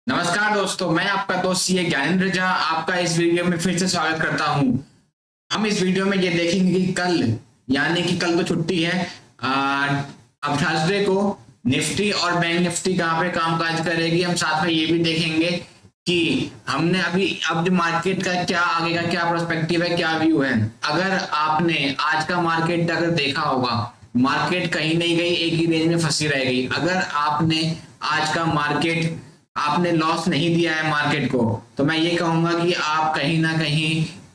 नमस्कार दोस्तों, मैं आपका दोस्त सीए ज्ञानेंद्र झा आपका इस वीडियो में फिर से स्वागत करता हूं। हम इस वीडियो में ये देखेंगे कि कल यानी कि कल तो छुट्टी है। अब थर्सडे को निफ्टी और बैंक निफ्टी कहाँ पे कामकाज करेगी। हम साथ में ये भी देखेंगे कि हमने अब जो मार्केट का क्या आगे का क्या पर्सपेक्टिव है, क्या व्यू है। अगर आपने आज का मार्केट अगर देखा होगा, मार्केट कहीं नहीं गई, एक ही रेंज में फंसी रह गई। अगर आपने आज का मार्केट आपने लॉस नहीं दिया है मार्केट को, तो मैं ये कहूंगा कि आप कहीं ना कहीं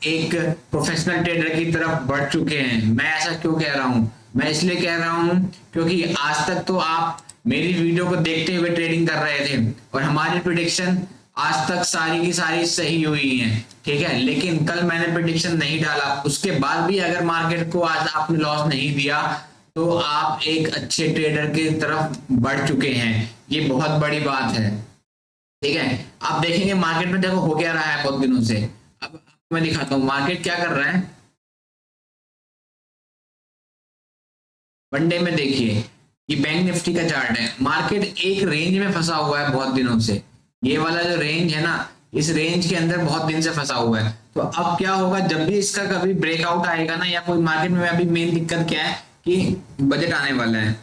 एक प्रोफेशनल ट्रेडर की तरफ बढ़ चुके हैं। मैं ऐसा क्यों कह रहा हूं? मैं इसलिए कह रहा हूं क्योंकि आज तक तो आप मेरी वीडियो को देखते हुए ट्रेडिंग कर रहे थे और हमारी प्रिडिक्शन आज तक सारी की सारी सही हुई है, ठीक है। लेकिन कल मैंने प्रिडिक्शन नहीं डाला, उसके बाद भी अगर मार्केट को आज आपने लॉस नहीं दिया तो आप एक अच्छे ट्रेडर की तरफ बढ़ चुके हैं। ये बहुत बड़ी बात है, ठीक है। आप देखेंगे मार्केट में देखो हो क्या रहा है बहुत दिनों से। अब आपको मैं दिखाता हूँ मार्केट क्या कर रहा है। वनडे में देखिए कि बैंक निफ्टी का चार्ट है, मार्केट एक रेंज में फंसा हुआ है बहुत दिनों से। ये वाला जो रेंज है ना, इस रेंज के अंदर बहुत दिन से फंसा हुआ है। तो अब क्या होगा, जब भी इसका कभी ब्रेकआउट आएगा ना, या कोई मार्केट में अभी मेन दिक्कत क्या है कि बजट आने वाला है।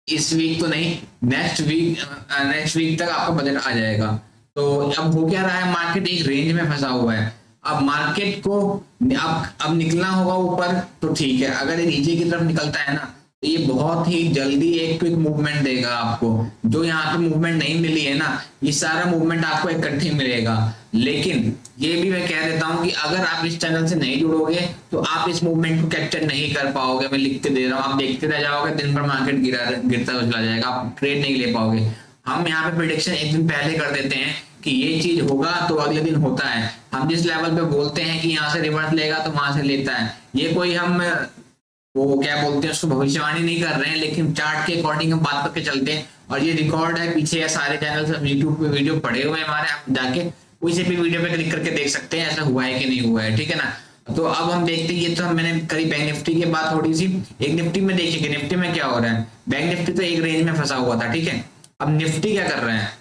इस वीक तो नहीं, नेक्स्ट वीक तक आपका बजट आ जाएगा। तो अब हो क्या रहा है, मार्केट एक रेंज में फंसा हुआ है। अब मार्केट को अब निकलना होगा ऊपर तो ठीक है, अगर ये नीचे की तरफ निकलता है ना तो ये बहुत ही जल्दी एक क्विक मूवमेंट देगा आपको। जो यहाँ पे मूवमेंट नहीं मिली है ना, ये सारा मूवमेंट आपको इकट्ठे मिलेगा। लेकिन ये भी मैं कह देता हूँ कि अगर आप इस चैनल से नहीं जुड़ोगे तो आप इस मूवमेंट को कैप्चर नहीं कर पाओगे। मैं लिख के दे रहा हूँ, आप देखते रह जाओगे, दिन भर मार्केट गिरता हुआ चला जाएगा, आप ट्रेड नहीं ले पाओगे। हम यहाँ पे प्रिडिक्शन एक दिन पहले कर देते हैं कि ये चीज होगा तो अगले दिन होता है। हम जिस लेवल पे बोलते हैं कि यहाँ से रिवर्स लेगा तो वहां से लेता है। ये कोई हम वो क्या बोलते हैं उसको भविष्यवाणी नहीं कर रहे हैं, लेकिन चार्ट के अकॉर्डिंग हम बात करके चलते हैं। और ये रिकॉर्ड है पीछे, या सारे चैनल यूट्यूब पे वीडियो पड़े हुए हैं हमारे, आप जाके किसी भी वीडियो पे क्लिक करके देख सकते हैं ऐसा हुआ है कि नहीं हुआ है, ठीक है ना। तो अब हम देखते हैं, ये तो मैंने करी बैंक निफ्टी की बात थोड़ी सी। एक निफ्टी में देखिए कि निफ्टी में क्या हो रहा है। बैंक निफ्टी तो एक रेंज में फंसा हुआ था, ठीक है। अब निफ्टी क्या कर रहे हैं,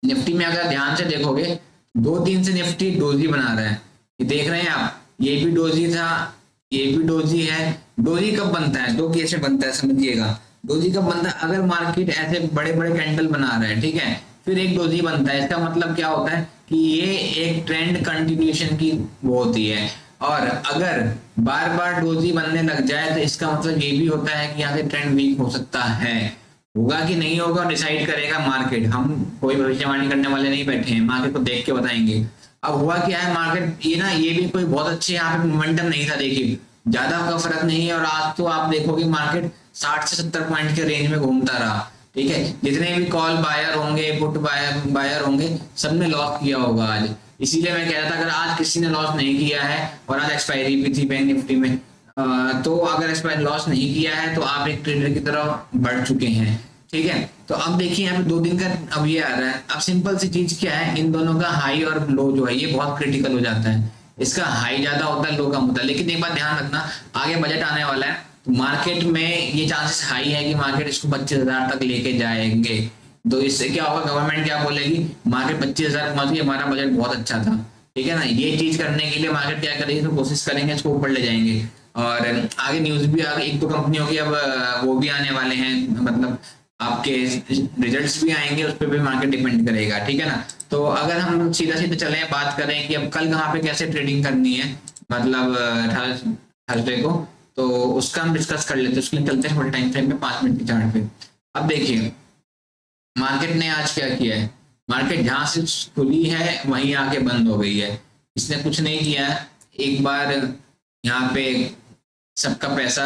निफ्टी में अगर ध्यान से देखोगे 2 दिन से निफ्टी डोजी बना रहा है। ये देख रहे हैं आप, ये भी डोजी था, ये भी डोजी है। डोजी कब बनता है, दो केस में बनता है, समझिएगा। डोजी कब बनता है, अगर मार्केट ऐसे बड़े बड़े कैंडल बना रहा है, ठीक है, फिर एक डोजी बनता है। इसका मतलब क्या होता है कि ये एक ट्रेंड कंटिन्यूएशन की वो होती है। और अगर बार बार डोजी बनने लग जाए तो इसका मतलब ये भी होता है कि यहाँ से ट्रेंड वीक हो सकता है। होगा कि नहीं होगा डिसाइड करेगा मार्केट, हम कोई भविष्यवाणी करने वाले नहीं बैठे हैं, मार्केट को देख के बताएंगे। अब हुआ क्या है, मार्केट ये ना, ये भी कोई बहुत अच्छे यहाँ पे मोमेंटम नहीं था, देखिए ज्यादा का फर्क नहीं है। और आज तो आप देखोगे मार्केट 60 से 70 पॉइंट के रेंज में घूमता रहा, ठीक है। जितने भी कॉल बायर होंगे, पुट बायर होंगे, सबने लॉस किया होगा आज। इसीलिए मैं कह रहा था अगर आज किसी ने लॉस नहीं किया है, और आज एक्सपायरी भी थी बैंक निफ्टी में, तो अगर एक्सपायर लॉस नहीं किया है तो आप एक ट्रेडर की तरह बढ़ चुके हैं, ठीक है। तो अब देखिए यहाँ पे 2 दिन का अब ये आ रहा है। अब सिंपल सी चीज क्या है, इन दोनों का हाई और लो जो है ये बहुत क्रिटिकल हो जाता है। इसका हाई ज्यादा होता है, लो कम होता है। लेकिन एक बात ध्यान रखना, आगे बजट आने वाला है तो मार्केट में ये चांसेस हाई है कि मार्केट इसको 25,000 तक लेके जाएंगे। तो इससे क्या होगा, गवर्नमेंट क्या बोलेगी, मार्केट 25,000 पहुंच गई, हमारा बजट बहुत अच्छा था, ठीक है ना। ये चीज करने के लिए मार्केट क्या करेगी, तो कोशिश करेंगे इसको ऊपर ले जाएंगे। और आगे न्यूज भी आगे एक दो कंपनियों की अब वो भी आने वाले हैं, मतलब आपके रिजल्ट्स भी आएंगे, उस पर भी मार्केट डिपेंड करेगा, ठीक है ना। तो अगर हम सीधा सीधा चले बात करें कि अब कल कहाँ पे कैसे ट्रेडिंग करनी है, मतलब थर्सडे को, तो उसका हम डिस्कस कर लेते हैं। उसके लिए चलते हैं थोड़े टाइम फ्रेम में, 5 मिनट के चार्ट पे। अब देखिए मार्केट ने आज क्या किया है, मार्केट जहां से खुली है वहीं आके बंद हो गई है। इसने कुछ नहीं किया, एक बार यहाँ पे सबका पैसा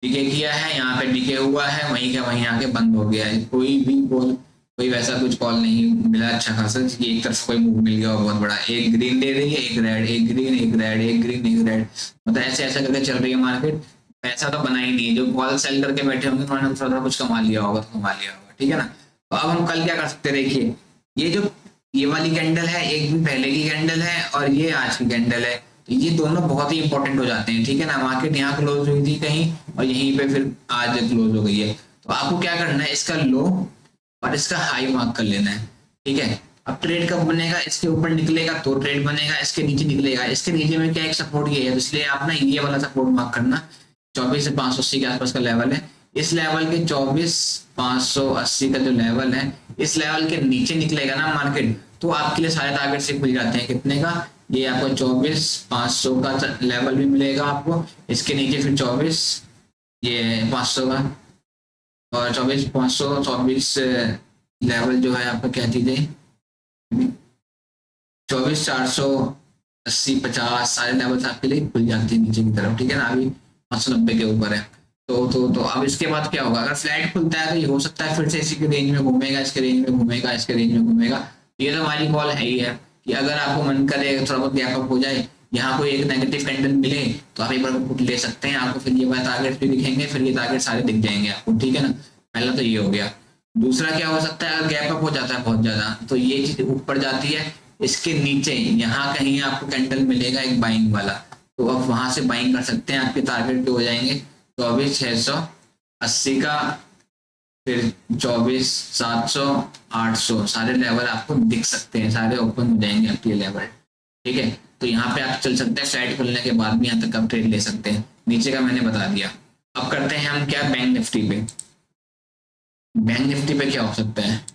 डीके किया है, यहाँ पे डीके हुआ है, वहीं का वहीं आके बंद हो गया है। कोई भी कॉल, कोई वैसा कुछ कॉल नहीं मिला अच्छा खासा कि एक तरफ कोई मूव मिल गया हो बहुत बड़ा। एक ग्रीन दे रही है, एक रेड, एक ग्रीन, एक रेड, एक ग्रीन, एक रेड, मतलब ऐसे ऐसा करके चल रही है मार्केट। पैसा तो बना ही नहीं, जो कॉल सेल करके बैठे होंगे उन्होंने थोड़ा कुछ कमा लिया होगा, तो कमा लिया होगा, ठीक है ना। तो अब हम कल क्या कर सकते हैं, देखिए ये जो ये वाली कैंडल है एक दिन पहले की कैंडल है, और ये आज की कैंडल है। तो ये दोनों बहुत ही इंपॉर्टेंट हो जाते हैं, ठीक है ना। मार्केट यहाँ क्लोज हुई थी कहीं और यहीं पे फिर आज क्लोज हो गई है। तो आपको क्या करना है, इसका लो और इसका हाई मार्क कर लेना है, ठीक है। अब ट्रेड कब बनेगा, इसके ऊपर निकलेगा तो ट्रेड बनेगा, इसके नीचे निकलेगा, इसके नीचे में क्या एक सपोर्ट ये है, तो इसलिए आप ना ये वाला सपोर्ट मार्क करना, 24 से 580 के आसपास का लेवल है। इस लेवल के 24,580 का जो लेवल है, इस लेवल के नीचे निकलेगा ना मार्केट, तो आपके लिए सारे टारगेट से खुल जाते हैं। कितने का, ये आपको 24,500 का लेवल भी मिलेगा आपको, इसके नीचे फिर 24 ये 500 का, और 24,500 24 लेवल जो है आपका क्या चीज है, 24,480 50 सारे लेवल्स आपके लिए खुल जाते हैं नीचे की तरफ, ठीक है ना। अभी 590 के ऊपर है। तो अब इसके बाद क्या होगा, अगर फ्लैट खुलता है तो ये हो सकता है फिर से इसी के रेंज में घूमेगा, इसके रेंज में घूमेगा, इसके रेंज में घूमेगा। ये तो हमारी कॉल है ही है कि अगर आपको मन करे थोड़ा बहुत गैप अप हो जाए, यहाँ कोई एक नेगेटिव कैंडल मिले तो आप एक बार पुट ले सकते हैं, आपको फिर ये वाला टारगेट भी दिखेंगे, फिर ये टारगेट सारे दिख जाएंगे आपको, ठीक है ना। पहला तो ये हो गया। दूसरा क्या हो सकता है, अगर गैप अप हो जाता है बहुत ज्यादा तो ये चीज ऊपर जाती है, इसके नीचे यहाँ कहीं आपको कैंडल मिलेगा एक बाइंग वाला, तो आप वहां से बाइंग कर सकते हैं, आपके टारगेट पे हो जाएंगे 24,680 का, फिर 24,700 800 सारे लेवल आपको दिख सकते हैं, सारे ओपन हो जाएंगे आपके लेवल, ठीक है। तो यहाँ पे आप चल सकते हैं, फ्लैट खुलने के बाद भी यहाँ तक आप ट्रेड ले सकते हैं। नीचे का मैंने बता दिया। अब करते हैं हम क्या, बैंक निफ्टी पे। बैंक निफ्टी पे क्या हो सकता है,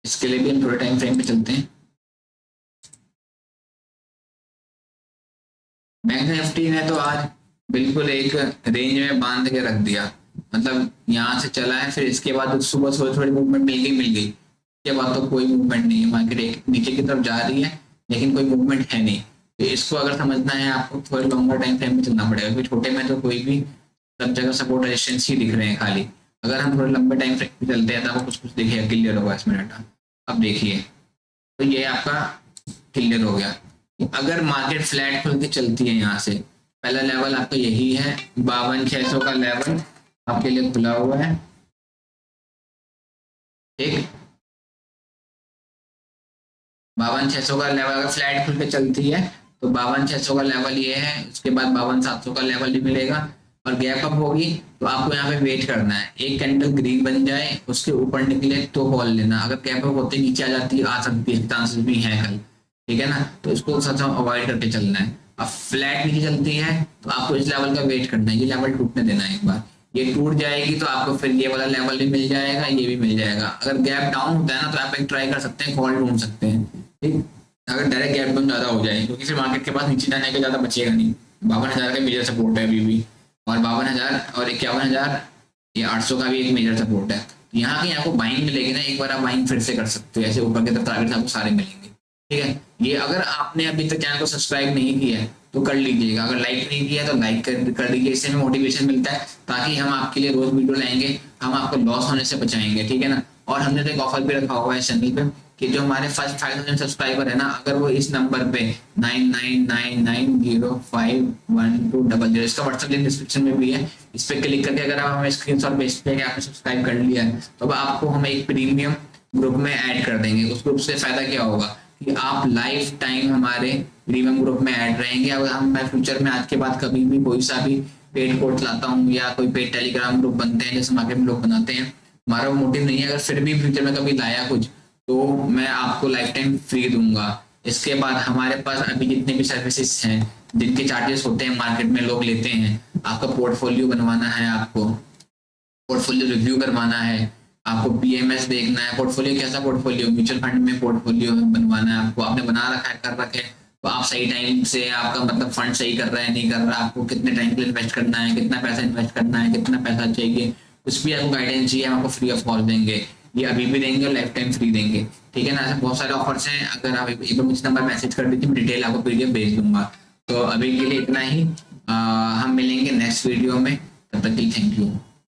इसके लिए भी हम थोड़े टाइम फ्रेम पे चलते हैं। बैंक निफ्टी ने तो आज बिल्कुल एक रेंज में बांध के रख दिया, मतलब यहाँ से चला है, फिर इसके बाद सुबह थोड़ी थोड़ी मूवमेंट मिल गई, के बाद तो कोई मूवमेंट नहीं है, मार्केट एक नीचे की तरफ जा रही है लेकिन कोई मूवमेंट है नहीं। तो इसको अगर समझना है आपको थोड़े लॉन्गर टाइम फ्रेम में चलना पड़ेगा, क्योंकि छोटे में तो कोई भी सब जगह सपोर्ट रेजिस्टेंस ही दिख रहे हैं खाली। अगर हम थोड़े लंबे टाइम फ्रेम में चलते हैं तो आपको कुछ कुछ दिखेगा, क्लियर होगा इसमें डाटा। अब देखिए, तो ये आपका क्लियर हो गया। अगर मार्केट फ्लैट खुल के चलती है, यहाँ से पहला लेवल आपका यही है, 52,600 का लेवल आपके लिए खुला हुआ है, ठीक। 52,600 का लेवल अगर फ्लैट खुल के चलती है तो 52,600 का लेवल ये है, उसके बाद 52,700 का लेवल भी मिलेगा, और गैप अप होगी तो आपको यहाँ पे वेट करना है, एक कैंडल ग्रीन बन जाए, उसके ऊपर निकले तो कॉल लेना, अगर गैप अप होते नीचे आ जाती है, आ सकती है, चांसेस भी है कल, ठीक है ना। तो इसको सच अवॉइड करके चलना है। अब फ्लैट नीचे चलती है तो आपको इस लेवल का वेट करना है, ये लेवल टूटने देना है एक बार, ये टूट जाएगी तो आपको फिर ये वाला लेवल भी मिल जाएगा, ये भी मिल जाएगा। अगर गैप डाउन होता है ना तो आप एक ट्राई कर सकते हैं, कॉल ढूंढ सकते हैं, ठीक। अगर डायरेक्ट गैप डाउन ज्यादा हो जाए, क्योंकि फिर मार्केट के पास नीचे जाने के ज्यादा बचेगा नहीं। 52,000 का मेजर सपोर्ट है अभी भी, और 52,000 और 51,000 ये 800 का भी एक मेजर सपोर्ट है। तो यहाँ कहीं आपको बाइंग मिलेगी ना, एक बार आप बाइंग फिर से कर सकते हो, ऐसे ऊपर की तरफ टारगेट आपको सारे मिलेंगे, ठीक है। ये अगर आपने अभी तक चैनल को सब्सक्राइब नहीं किया है तो कर लीजिएगा, अगर लाइक नहीं किया तो लाइक कर दीजिए, इससे हमें मोटिवेशन मिलता है, ताकि हम आपके लिए रोज वीडियो लाएंगे, हम आपको लॉस होने से बचाएंगे, ठीक है ना। और हमने तो एक ऑफर भी रखा हुआ है चैनल पे कि जो हमारे फर्स्ट 5,000 सब्सक्राइबर है ना, अगर वो इस नंबर पे 9999051200, इसका व्हाट्सएप लिंक डिस्क्रिप्शन में भी है, इस पे क्लिक करके अगर आप हमें स्क्रीनशॉट भेजते हैं कि आपने सब्सक्राइब कर लिया है, तो अब आपको हम एक प्रीमियम ग्रुप में ऐड कर देंगे। उस ग्रुप से फायदा क्या होगा कि आप लाइफ टाइम हमारे प्रीमियम ग्रुप में ऐड रहेंगे। अगर हम मैं फ्यूचर में आज के बाद कभी भी कोई सा भी पेड कोर्स लाता हूँ या कोई पेड टेलीग्राम ग्रुप बनते हैं जैसे मार्केट में लोग बनाते हैं, हमारा वो मोटिव नहीं है, अगर फिर भी फ्यूचर में कभी लाया कुछ तो मैं आपको लाइफ टाइम फ्री दूंगा। इसके बाद हमारे पास अभी जितने भी सर्विसेज हैं जिनके चार्जेस होते हैं मार्केट में लोग लेते हैं, आपका पोर्टफोलियो बनवाना है, आपको पोर्टफोलियो रिव्यू करवाना है, आपको पीएमएस देखना है, पोर्टफोलियो कैसा पोर्टफोलियो, म्यूचुअल फंड में पोर्टफोलियो बनवाना है आपको, आपने बना रखा है, कर रखे, तो आप सही टाइम से आपका मतलब फंड सही कर रहा है नहीं कर रहा, आपको कितने टाइम के लिए इन्वेस्ट करना है, कितना पैसा इन्वेस्ट करना है, कितना पैसा चाहिए, कुछ भी आपको गाइडेंस चाहिए हम आपको फ्री ऑफ कॉस्ट देंगे, ये अभी भी देंगे और लाइफ टाइम फ्री देंगे, ठीक है ना। ऐसे बहुत सारे ऑफर्स हैं, अगर आप एक बार मुझे नंबर मैसेज कर दीजिए, मैं डिटेल आपको पीडीएफ भेज दूंगा। तो अभी के लिए इतना ही, हम मिलेंगे नेक्स्ट वीडियो में, तब तक के लिए थैंक यू।